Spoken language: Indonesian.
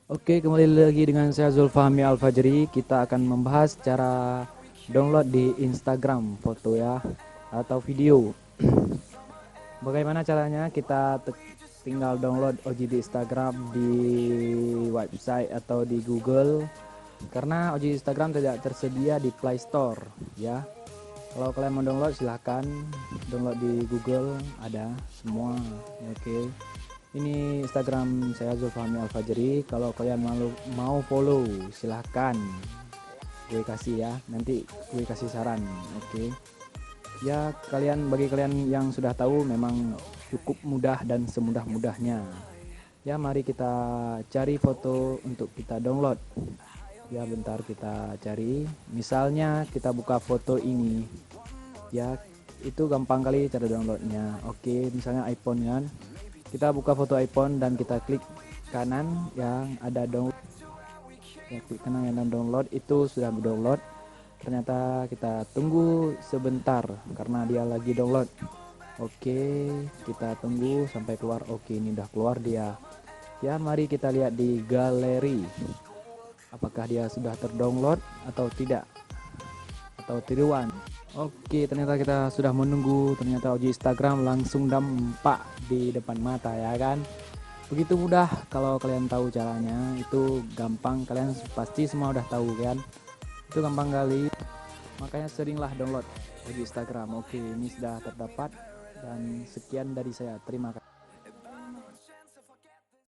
Oke, kembali lagi dengan saya Zulfahmi Al-Fajri. Kita akan membahas cara download di Instagram foto ya atau video. Bagaimana caranya? Kita tinggal download OJ di Instagram di website atau di Google. Karena OJ Instagram tidak tersedia di Play Store ya. Kalau kalian mau download silahkan download di Google, ada semua. Oke. Ini Instagram saya Zulfahmi Al-Fajri. Kalau kalian mau follow silahkan gue kasih ya. Nanti gue kasih saran. Oke. Ya bagi kalian yang sudah tahu memang cukup mudah dan semudah-mudahnya. Ya mari kita cari foto untuk kita download. Ya bentar kita cari. Misalnya kita buka foto ini. Ya itu gampang kali cara downloadnya. Oke, misalnya iPhone kan. Kita buka foto iPhone dan kita klik kanan yang ada download. Ya, klik kanan yang ada download, itu sudah download. Ternyata kita tunggu sebentar karena dia lagi download. Oke, kita tunggu sampai keluar. Oke, ini udah keluar dia. Ya, mari kita lihat di galeri. Apakah dia sudah terdownload atau tidak? Atau tiruan? Oke, ternyata kita sudah menunggu. Ternyata uji Instagram langsung nampak di depan mata ya kan. Begitu mudah. Kalau kalian tahu caranya itu gampang, kalian pasti semua udah tahu kan. Itu gampang kali. Makanya seringlah download uji Instagram. Oke, ini sudah terdapat dan sekian dari saya. Terima kasih.